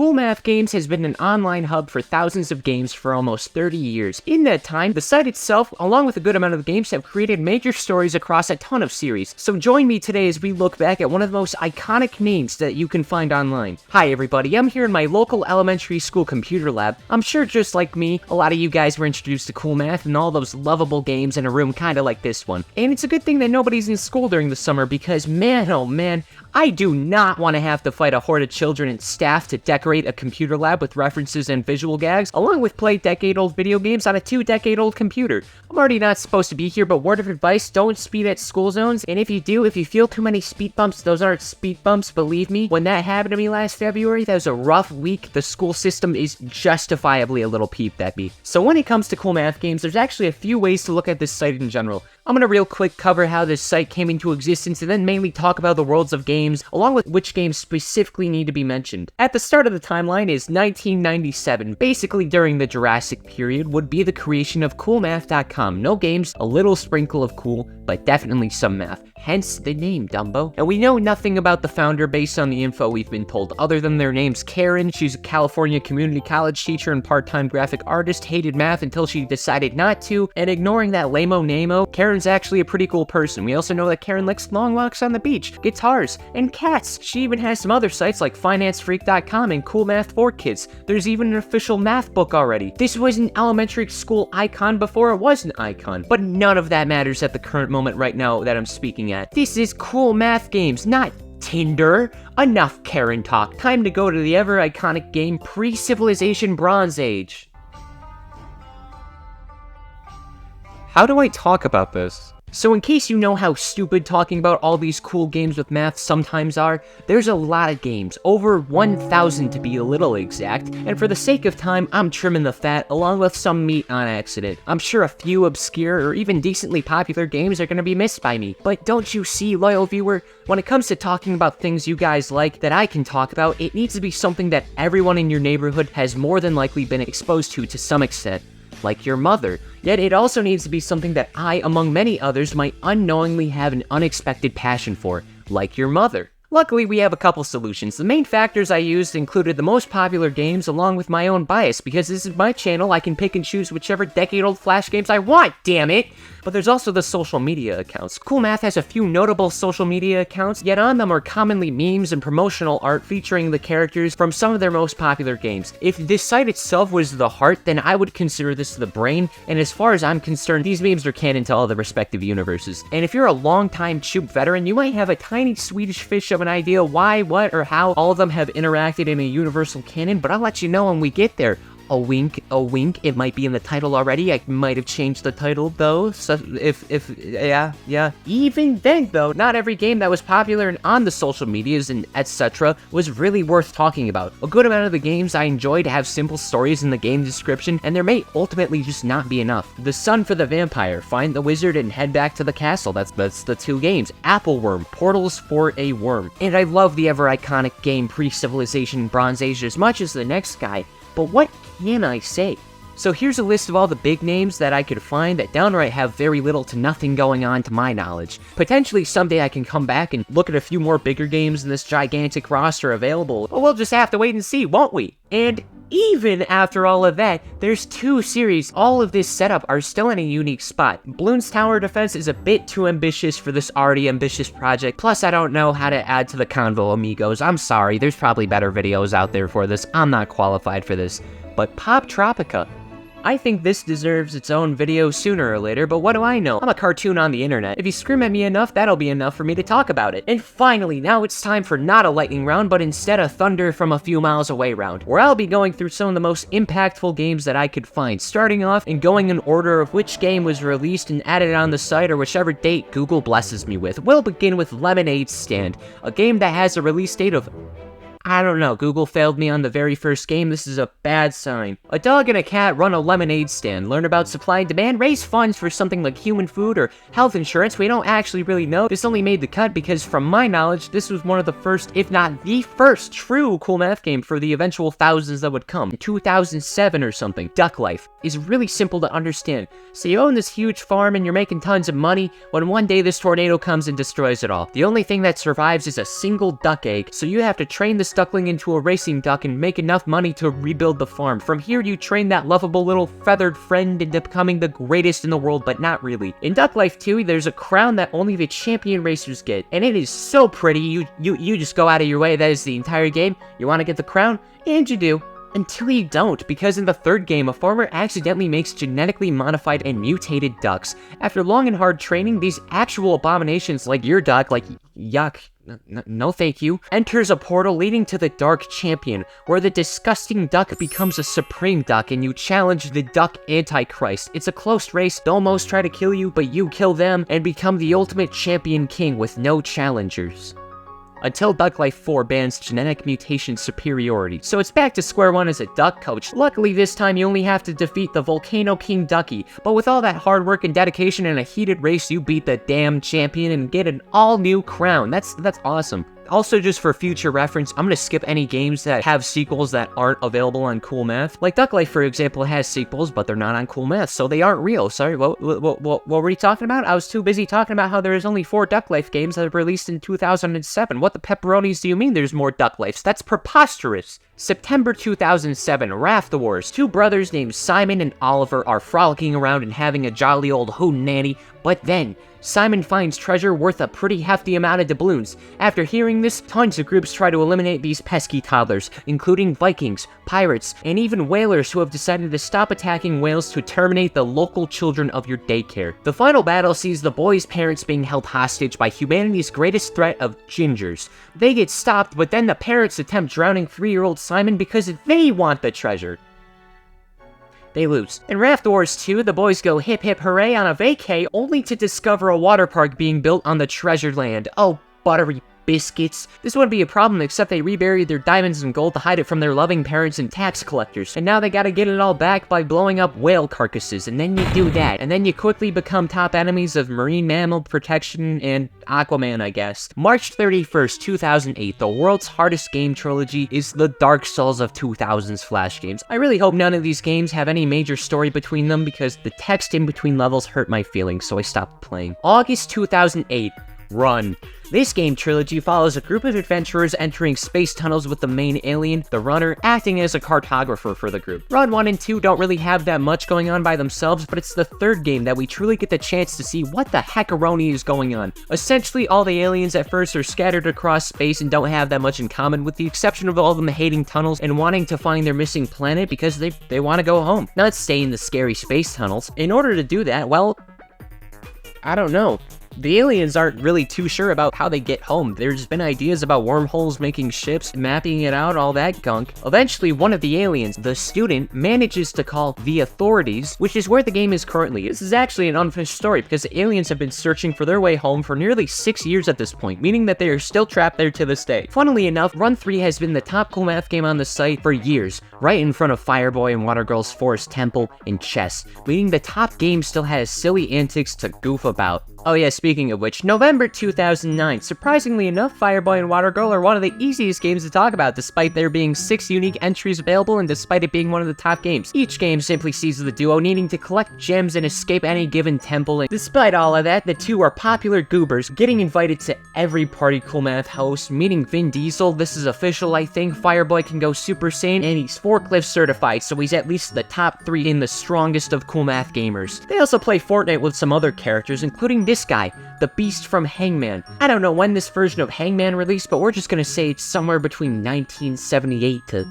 CoolMath Games has been an online hub for thousands of games for almost 30 years. In that time, the site itself, along with a good amount of the games, have created major stories across a ton of series. So join me today as we look back at one of the most iconic names that you can find online. Hi everybody, I'm here in my local elementary school computer lab. I'm sure just like me, a lot of you guys were introduced to CoolMath and all those lovable games in a room kinda like this one. And it's a good thing that nobody's in school during the summer because man, oh man, I do not want to have to fight a horde of children and staff to decorate a computer lab with references and visual gags, along with play decade-old video games on a 2-decade-old computer. I'm already not supposed to be here, but word of advice, don't speed at school zones, and if you do, if you feel too many speed bumps, those aren't speed bumps, believe me. When that happened to me last February, that was a rough week. The school system is justifiably a little peeved at me. So when it comes to CoolMath Games, there's actually a few ways to look at this site in general. I'm gonna real quick cover how this site came into existence and then mainly talk about the worlds of games, along with which games specifically need to be mentioned. At the start of the timeline is 1997. Basically during the Jurassic period would be the creation of CoolMath.com. No games, a little sprinkle of cool, but definitely some math. Hence the name, Dumbo. And we know nothing about the founder based on the info we've been told, other than their name's Karen. She's a California community college teacher and part-time graphic artist, hated math until she decided not to, and ignoring that lame-o name-o, Karen's actually a pretty cool person. We also know that Karen likes long walks on the beach, guitars, and cats. She even has some other sites like FinanceFreak.com and CoolMath for Kids. There's even an official math book already. This was an elementary school icon before it was an icon, but none of that matters at the current moment right now that I'm speaking at. This is CoolMath Games, not Tinder. Enough Karen talk. Time to go to the ever-iconic game pre-Civilization Bronze Age. How do I talk about this? So in case you know how stupid talking about all these cool games with math sometimes are, there's a lot of games, over 1,000 to be a little exact, and for the sake of time, I'm trimming the fat along with some meat on accident. I'm sure a few obscure or even decently popular games are gonna be missed by me, but don't you see, loyal viewer, when it comes to talking about things you guys like that I can talk about, it needs to be something that everyone in your neighborhood has more than likely been exposed to some extent. Like your mother. Yet it also needs to be something that I, among many others, might unknowingly have an unexpected passion for, like your mother. Luckily, we have a couple solutions. The main factors I used included the most popular games along with my own bias, because this is my channel, I can pick and choose whichever decade-old Flash games I want, damn it! But there's also the social media accounts. CoolMath has a few notable social media accounts, yet on them are commonly memes and promotional art featuring the characters from some of their most popular games. If this site itself was the heart, then I would consider this the brain, and as far as I'm concerned, these memes are canon to all the respective universes. And if you're a long-time Choop veteran, you might have a tiny Swedish fish of an idea why, what, or how all of them have interacted in a universal canon, but I'll let you know when we get there. A wink, it might be in the title already. I might have changed the title though, so yeah. Even then though, not every game that was popular and on the social medias and etc. was really worth talking about. A good amount of the games I enjoyed have simple stories in the game description, and there may ultimately just not be enough. The Sun for the Vampire, Find the Wizard and Head Back to the Castle, that's the two games. Apple Worm, Portals for a Worm. And I love the ever-iconic game Pre-Civilization Bronze Age as much as the next guy, but what can I say? So here's a list of all the big names that I could find that downright have very little to nothing going on to my knowledge. Potentially someday I can come back and look at a few more bigger games in this gigantic roster available, but we'll just have to wait and see, won't we? And even after all of that, there's 2 series. All of this setup are still in a unique spot. Bloons Tower Defense is a bit too ambitious for this already ambitious project, plus I don't know how to add to the convo, amigos. I'm sorry, there's probably better videos out there for this. I'm not qualified for this. But Poptropica, I think this deserves its own video sooner or later, but what do I know? I'm a cartoon on the internet. If you scream at me enough, that'll be enough for me to talk about it. And finally, now it's time for not a lightning round, but instead a thunder from a few miles away round, where I'll be going through some of the most impactful games that I could find, starting off and going in order of which game was released and added on the site or whichever date Google blesses me with. We'll begin with Lemonade Stand, a game that has a release date of I don't know, Google failed me on the very first game. This is a bad sign. A dog and a cat run a lemonade stand, learn about supply and demand, raise funds for something like human food or health insurance. We don't actually really know. This only made the cut because from my knowledge, this was one of the first, if not the first, true CoolMath game for the eventual thousands that would come. 2007 or something. Duck Life is really simple to understand. So you own this huge farm and you're making tons of money when one day this tornado comes and destroys it all. The only thing that survives is a single duck egg, so you have to train the this duckling into a racing duck and make enough money to rebuild the farm. From here, you train that lovable little feathered friend into becoming the greatest in the world, but not really. In Duck Life 2, there's a crown that only the champion racers get, and it is so pretty, you just go out of your way. That is the entire game. You want to get the crown? And you do. Until you don't, because in the third game, a farmer accidentally makes genetically modified and mutated ducks. After long and hard training, these actual abominations like your duck, like yuck, no thank you, enters a portal leading to the Dark Champion, where the disgusting duck becomes a supreme duck and you challenge the Duck Antichrist. It's a close race, they'll almost try to kill you, but you kill them and become the ultimate champion king with no challengers. Until Duck Life 4 bans genetic mutation superiority. So it's back to square one as a duck coach. Luckily this time you only have to defeat the Volcano King Ducky, but with all that hard work and dedication in a heated race, you beat the damn champion and get an all-new crown. That's awesome. Also, just for future reference, I'm gonna skip any games that have sequels that aren't available on CoolMath. Like Duck Life, for example, has sequels, but they're not on CoolMath, so they aren't real. Sorry, what were we talking about? I was too busy talking about how there is only 4 Duck Life games that were released in 2007. What the pepperonis do you mean there's more Duck Lifes? That's preposterous. September 2007, Raft Wars. 2 brothers named Simon and Oliver are frolicking around and having a jolly old hootenanny, but then Simon finds treasure worth a pretty hefty amount of doubloons. After hearing this, tons of groups try to eliminate these pesky toddlers, including Vikings, pirates, and even whalers who have decided to stop attacking whales to terminate the local children of your daycare. The final battle sees the boys' parents being held hostage by humanity's greatest threat of gingers. They get stopped, but then the parents attempt drowning 3-year-old Simon because they want the treasure. They lose. In Raft Wars 2, the boys go hip hip hooray on a vacay, only to discover a water park being built on the treasure land. Oh, buttery biscuits. This wouldn't be a problem except they reburied their diamonds and gold to hide it from their loving parents and tax collectors. And now they gotta get it all back by blowing up whale carcasses, and then you do that. And then you quickly become top enemies of marine mammal protection and Aquaman, I guess. March 31st, 2008, the world's hardest game trilogy is the Dark Souls of 2000s Flash games. I really hope none of these games have any major story between them because the text in between levels hurt my feelings, so I stopped playing. August 2008, Run. This game trilogy follows a group of adventurers entering space tunnels with the main alien, the Runner, acting as a cartographer for the group. Run 1 and 2 don't really have that much going on by themselves, but it's the third game that we truly get the chance to see what the heckaroni is going on. Essentially, all the aliens at first are scattered across space and don't have that much in common, with the exception of all of them hating tunnels and wanting to find their missing planet because they want to go home, not stay in the scary space tunnels. In order to do that, well, I don't know. The aliens aren't really too sure about how they get home. There's been ideas about wormholes making ships, mapping it out, all that gunk. Eventually, one of the aliens, the student, manages to call the authorities, which is where the game is currently. This is actually an unfinished story because the aliens have been searching for their way home for nearly 6 years at this point, meaning that they are still trapped there to this day. Funnily enough, Run 3 has been the top CoolMath game on the site for years, right in front of Fireboy and Watergirl's Forest Temple and Chess, meaning the top game still has silly antics to goof about. Oh yeah, speaking of which, November 2009. Surprisingly enough, Fireboy and Watergirl are one of the easiest games to talk about, despite there being 6 unique entries available and despite it being one of the top games. Each game simply sees the duo needing to collect gems and escape any given temple, and despite all of that, the two are popular goobers, getting invited to every party CoolMath hosts, meeting Vin Diesel. This is official, I think. Fireboy can go Super Saiyan, and he's forklift certified, so he's at least the top 3 in the strongest of CoolMath gamers. They also play Fortnite with some other characters, including this guy, the Beast from Hangman. I don't know when this version of Hangman released, but we're just gonna say it's somewhere between 1978 to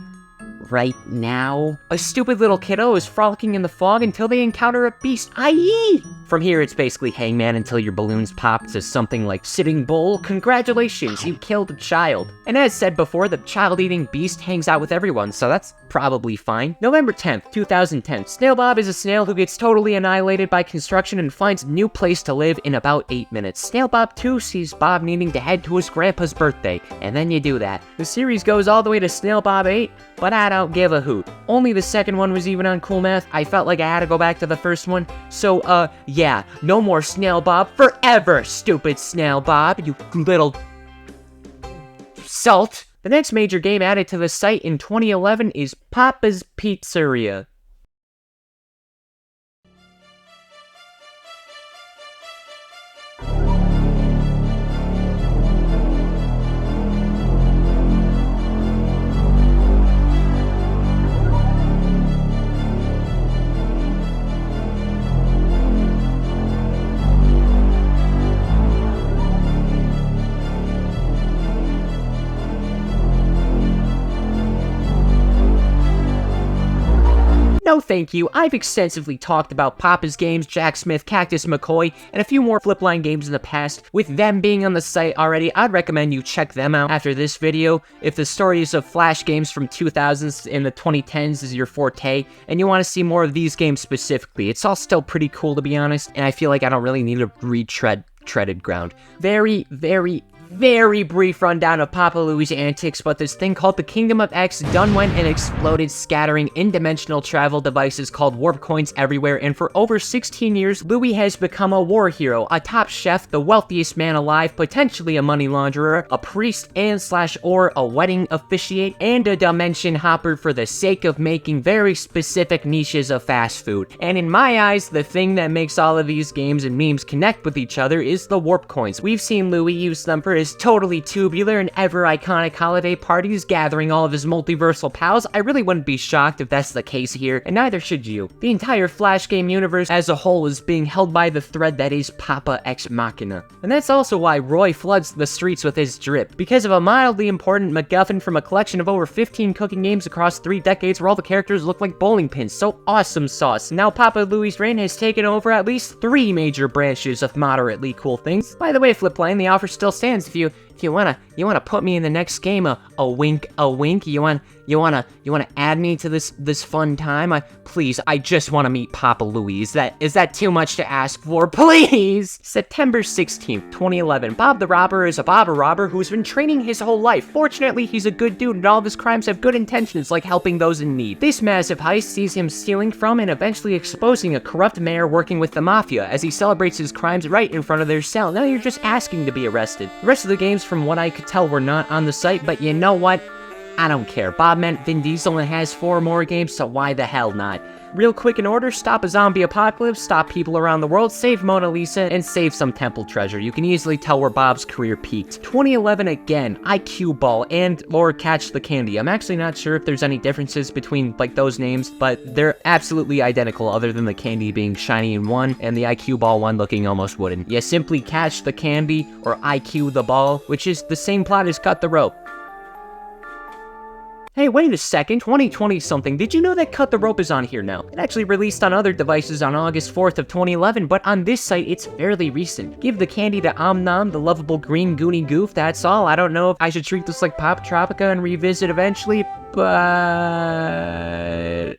right now. A stupid little kiddo is frolicking in the fog until they encounter a beast, i.e. From here, it's basically Hangman until your balloons pop to something like Sitting Bull. Congratulations, you killed a child. And as said before, the child-eating beast hangs out with everyone, so that's probably fine. November 10th, 2010. Snail Bob is a snail who gets totally annihilated by construction and finds a new place to live in about 8 minutes. Snail Bob 2 sees Bob needing to head to his grandpa's birthday, and then you do that. The series goes all the way to Snail Bob 8, but I don't give a hoot. Only the second one was even on CoolMath. I felt like I had to go back to the first one, so yeah, no more Snail Bob forever, stupid Snail Bob, you little salt. The next major game added to the site in 2011 is Papa's Pizzeria. No thank you. I've extensively talked about Papa's games, Jack Smith, Cactus McCoy, and a few more Flipline games in the past. With them being on the site already, I'd recommend you check them out after this video. If the stories of Flash games from 2000s and the 2010s is your forte, and you want to see more of these games specifically, it's all still pretty cool to be honest, and I feel like I don't really need to treaded ground. Very brief rundown of Papa Louie's antics, but this thing called the Kingdom of X done went and exploded, scattering in-dimensional travel devices called warp coins everywhere, and for over 16 years, Louie has become a war hero, a top chef, the wealthiest man alive, potentially a money launderer, a priest and/or a wedding officiate, and a dimension hopper for the sake of making very specific niches of fast food. And in my eyes, the thing that makes all of these games and memes connect with each other is the warp coins. We've seen Louie use them for his totally tubular and ever iconic holiday parties, gathering all of his multiversal pals. I really wouldn't be shocked if that's the case here, and neither should you. The entire Flash game universe as a whole is being held by the thread that is Papa Ex Machina. And that's also why Roy floods the streets with his drip, because of a mildly important MacGuffin from a collection of over 15 cooking games across 3 decades where all the characters look like bowling pins. So awesome sauce. Now Papa Louie's reign has taken over at least 3 major branches of moderately cool things. By the way, Flipline, the offer still stands if you wanna put me in the next game, a wink, you wanna add me to this fun time? Please, I just wanna meet Papa Louie. Is that too much to ask for? Please! September 16th, 2011. Bob the Robber is a robber who's been training his whole life. Fortunately, he's a good dude and all of his crimes have good intentions, like helping those in need. This massive heist sees him stealing from and eventually exposing a corrupt mayor working with the mafia as he celebrates his crimes right in front of their cell. Now you're just asking to be arrested. The rest of the games, from what I could tell, were not on the site, but you know what? I don't care. Bob meant Vin Diesel and has 4 more games, so why the hell not? Real quick in order: stop a zombie apocalypse, stop people around the world, save Mona Lisa, and save some temple treasure. You can easily tell where Bob's career peaked. 2011 again, IQ Ball and or Catch the Candy. I'm actually not sure if there's any differences between like those names, but they're absolutely identical other than the candy being shiny in one and the IQ Ball one looking almost wooden. You simply catch the candy or IQ the ball, which is the same plot as Cut the Rope. Hey, wait a second, 2020 something. Did you know that Cut the Rope is on here now? It actually released on other devices on August 4th of 2011, but on this site, it's fairly recent. Give the candy to Nom, the lovable green Goonie Goof, that's all. I don't know if I should treat this like Poptropica and revisit eventually, but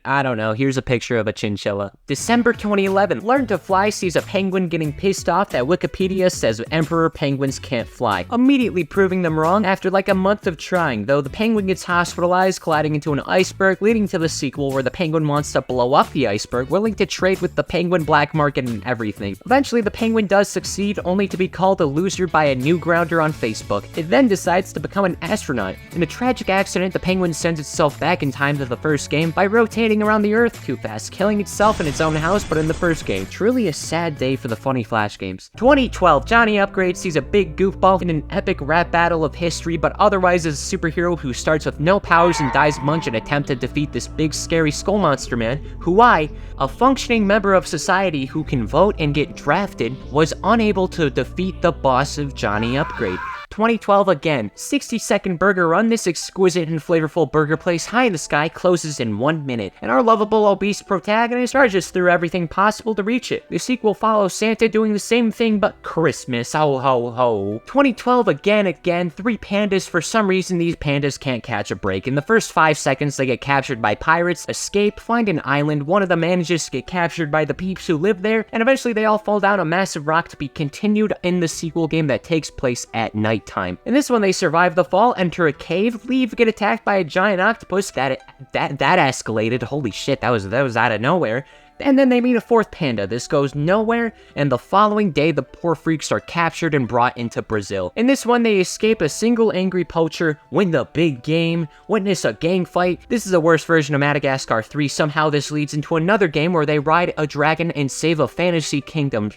I don't know. Here's a picture of a chinchilla. December 2011. Learn to Fly sees a penguin getting pissed off that Wikipedia says emperor penguins can't fly, immediately proving them wrong after like a month of trying, though the penguin gets hospitalized, colliding into an iceberg, leading to the sequel where the penguin wants to blow up the iceberg, willing to trade with the penguin black market and everything. Eventually, the penguin does succeed, only to be called a loser by a new grounder on Facebook. It then decides to become an astronaut. In a tragic accident, the penguin sends itself back in time to the first game by rotating around the Earth too fast, killing itself in its own house but in the first game. Truly a sad day for the funny Flash games. 2012, Johnny Upgrade sees a big goofball in an epic rap battle of history, but otherwise is a superhero who starts with no powers and dies munch in an attempt to defeat this big scary skull monster man, who a functioning member of society who can vote and get drafted, was unable to defeat the boss of Johnny Upgrade. 2012 again, 60-second burger run. This exquisite and flavorful burger place high in the sky closes in 1 minute, and our lovable obese protagonist charges through everything possible to reach it. The sequel follows Santa doing the same thing but Christmas, ho ho ho. 2012 again, 3 pandas. For some reason these pandas can't catch a break. In the first 5 seconds they get captured by pirates, escape, find an island, one of them manages to get captured by the peeps who live there, and eventually they all fall down a massive rock to be continued in the sequel game that takes place at night time. In this one, they survive the fall, enter a cave, leave, get attacked by a giant octopus. That escalated. Holy shit, that was out of nowhere. And then they meet a 4th panda. This goes nowhere, and the following day, the poor freaks are captured and brought into Brazil. In this one, they escape a single angry poacher, win the big game, witness a gang fight. This is a worse version of Madagascar 3. Somehow this leads into another game where they ride a dragon and save a fantasy kingdom.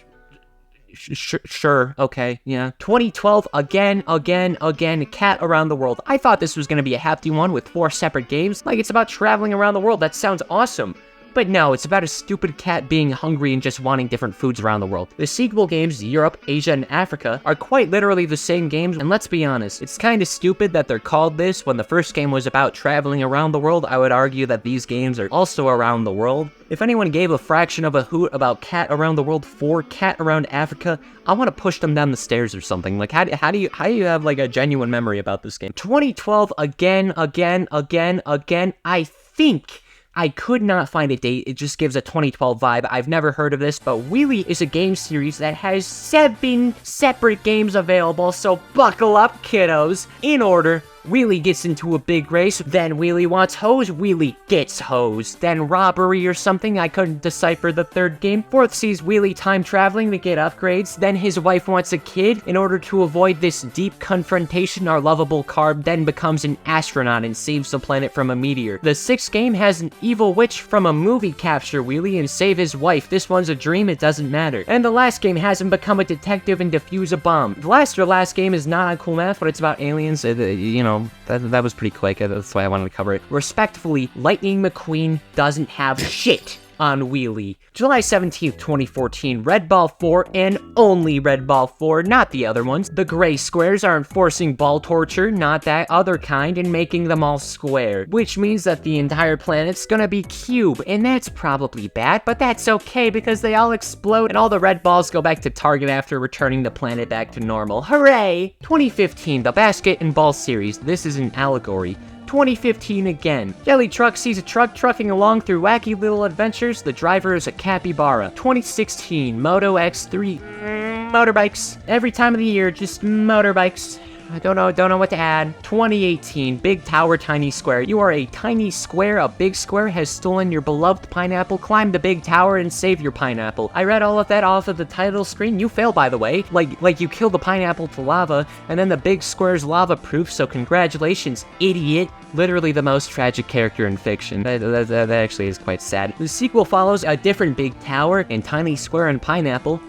Sure, okay, yeah. 2012, again, Cat Around the World. I thought this was gonna be a hefty one with 4 separate games. Like, it's about traveling around the world. That sounds awesome. But no, it's about a stupid cat being hungry and just wanting different foods around the world. The sequel games, Europe, Asia, and Africa, are quite literally the same games, and let's be honest, it's kinda stupid that they're called this when the first game was about traveling around the world. I would argue that these games are also around the world. If anyone gave a fraction of a hoot about Cat Around the World 4, Cat Around Africa, I want to push them down the stairs or something. Like, how do you have, like, a genuine memory about this game? 2012, again, I think I could not find a date, it just gives a 2012 vibe. I've never heard of this, but Wheelie is a game series that has 7 separate games available, so buckle up, kiddos. In order: Wheelie gets into a big race, then Wheelie wants hose, Wheelie gets hose, then robbery or something, I couldn't decipher the third game. Fourth sees Wheelie time traveling to get upgrades, then his wife wants a kid. In order to avoid this deep confrontation, our lovable Carb then becomes an astronaut and saves the planet from a meteor. The sixth game has an evil witch from a movie capture Wheelie and save his wife. This one's a dream, it doesn't matter. And the last game has him become a detective and defuse a bomb. The last game is not on CoolMath, but it's about aliens, you know, that was pretty quick, that's why I wanted to cover it. Respectfully, Lightning McQueen doesn't have shit on Wheelie. July 17th, 2014, Red Ball 4 and only Red Ball 4, not the other ones. The gray squares are enforcing ball torture, not that other kind, and making them all square. Which means that the entire planet's gonna be cube, and that's probably bad, but that's okay because they all explode and all the red balls go back to Target after returning the planet back to normal. Hooray! 2015, the Basket and Ball series. This is an allegory. 2015 again. Jelly Truck sees a truck trucking along through wacky little adventures. The driver is a capybara. 2016, Moto X3 motorbikes. Every time of the year, just motorbikes. I don't know what to add. 2018, Big Tower, Tiny Square. You are a tiny square, a big square has stolen your beloved pineapple. Climb the big tower and save your pineapple. I read all of that off of the title screen. You fail, by the way. Like you kill the pineapple to lava, and then the big square's lava-proof, so congratulations, idiot. Literally the most tragic character in fiction. That actually is quite sad. The sequel follows a different big tower and tiny square and pineapple.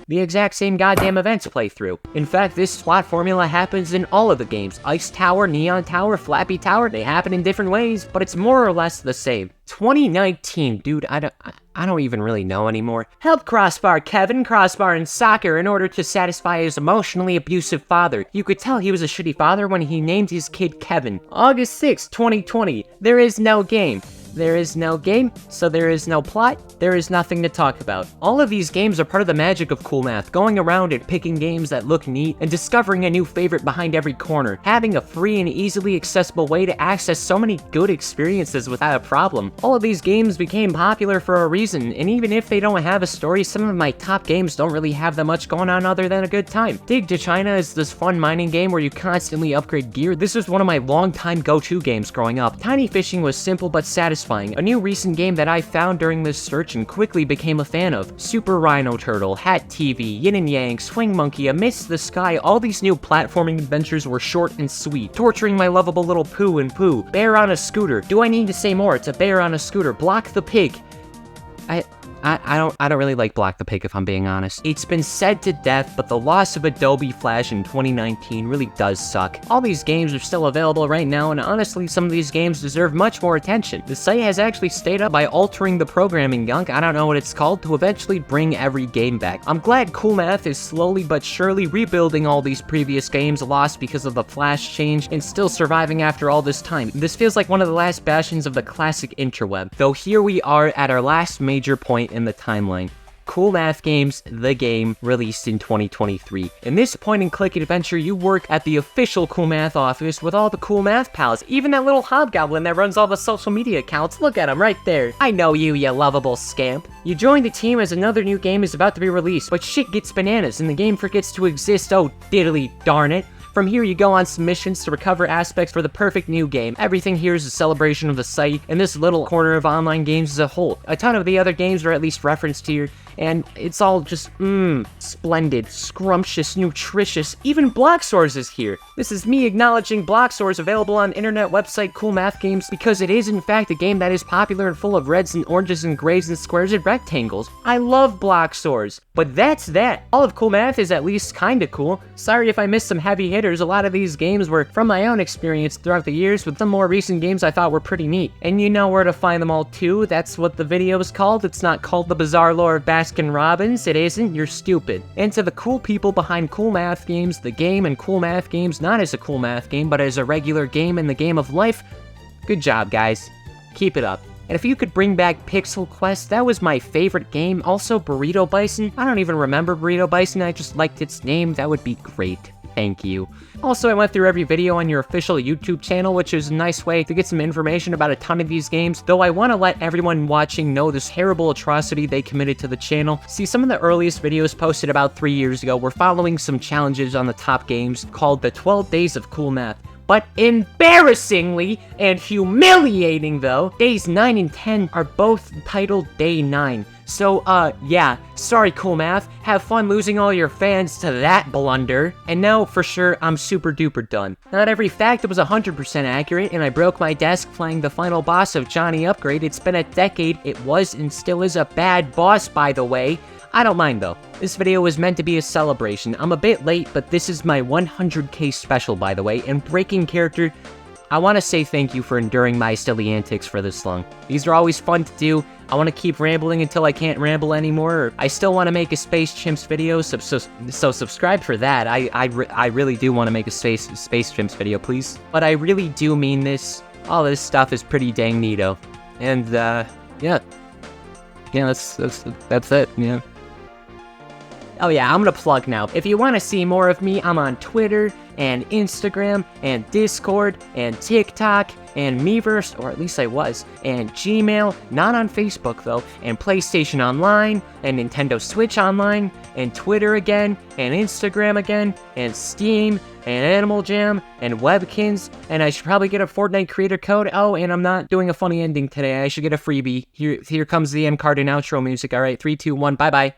The exact same goddamn events play through. In fact, this plot formula happens in all of the games. Ice Tower, Neon Tower, Flappy Tower, they happen in different ways, but it's more or less the same. 2019, dude, I don't even really know anymore. Help Crossbar Kevin crossbar in soccer in order to satisfy his emotionally abusive father. You could tell he was a shitty father when he named his kid Kevin. August 6, 2020, there is no game. There is no game, so there is no plot, there is nothing to talk about. All of these games are part of the magic of CoolMath, going around and picking games that look neat and discovering a new favorite behind every corner, having a free and easily accessible way to access so many good experiences without a problem. All of these games became popular for a reason, and even if they don't have a story, some of my top games don't really have that much going on other than a good time. Dig to China is this fun mining game where you constantly upgrade gear. This was one of my longtime go-to games growing up. Tiny Fishing was simple but satisfying. A new recent game that I found during this search and quickly became a fan of. Super Rhino Turtle, Hat TV, Yin and Yang, Swing Monkey, Amidst the Sky, all these new platforming adventures were short and sweet. Torturing my lovable little Pooh and Pooh. Bear on a Scooter. Do I need to say more? It's a bear on a scooter. Block the Pig. I don't really like Block the Pig, if I'm being honest. It's been said to death, but the loss of Adobe Flash in 2019 really does suck. All these games are still available right now, and honestly, some of these games deserve much more attention. The site has actually stayed up by altering the programming gunk, I don't know what it's called, to eventually bring every game back. I'm glad CoolMath is slowly but surely rebuilding all these previous games lost because of the Flash change, and still surviving after all this time. This feels like one of the last bastions of the classic interweb. Though here we are at our last major point in the timeline. CoolMath Games, the game, released in 2023. In this point-and-click adventure, you work at the official CoolMath office with all the CoolMath pals, even that little hobgoblin that runs all the social media accounts. Look at him right there. I know you, you lovable scamp. You join the team as another new game is about to be released, but shit gets bananas and the game forgets to exist, oh diddly darn it. From here, you go on some missions to recover aspects for the perfect new game. Everything here is a celebration of the site, and this little corner of online games as a whole. A ton of the other games are at least referenced here, and it's all just, splendid, scrumptious, nutritious. Even Blockstores is here. This is me acknowledging Blockstores available on internet website CoolMath Games because it is in fact a game that is popular and full of reds and oranges and grays and squares and rectangles. I love Blockstores. But that's that. All of CoolMath is at least kinda cool. Sorry if I missed some heavy hitters. A lot of these games were from my own experience throughout the years, with some more recent games I thought were pretty neat. And you know where to find them all too. That's what the video is called. It's not called The Bizarre Lore of Baskin Robbins. It isn't. You're stupid. And to the cool people behind CoolMath Games, the game, and CoolMath Games, not as a CoolMath game, but as a regular game in the game of life, good job, guys. Keep it up. And if you could bring back Pixel Quest, that was my favorite game. Also, Burrito Bison. I don't even remember Burrito Bison, I just liked its name. That would be great. Thank you. Also, I went through every video on your official YouTube channel, which is a nice way to get some information about a ton of these games, though I want to let everyone watching know this terrible atrocity they committed to the channel. See, some of the earliest videos posted about 3 years ago were following some challenges on the top games called the 12 Days of CoolMath. But embarrassingly and humiliating though, days 9 and 10 are both titled Day 9. So, yeah, sorry CoolMath, have fun losing all your fans to that blunder. And now, for sure, I'm super duper done. Not every fact was 100% accurate, and I broke my desk playing the final boss of Johnny Upgrade. It's been a decade, it was and still is a bad boss, by the way. I don't mind though. This video was meant to be a celebration. I'm a bit late, but this is my 100k special, by the way, and breaking character, I want to say thank you for enduring my silly antics for this long. These are always fun to do. I want to keep rambling until I can't ramble anymore. I still want to make a Space Chimps video, so subscribe for that. I really do want to make a Space Chimps video, please. But I really do mean this. All this stuff is pretty dang neato. And, yeah. Yeah, that's it, yeah. Oh yeah, I'm gonna plug now. If you want to see more of me, I'm on Twitter, and Instagram, and Discord, and TikTok, and Miiverse, or at least I was, and Gmail, not on Facebook though, and PlayStation Online, and Nintendo Switch Online, and Twitter again, and Instagram again, and Steam, and Animal Jam, and Webkins, and I should probably get a Fortnite creator code. Oh, and I'm not doing a funny ending today. I should get a freebie. Here comes the end card and outro music. Alright, 3, 2, 1, bye-bye.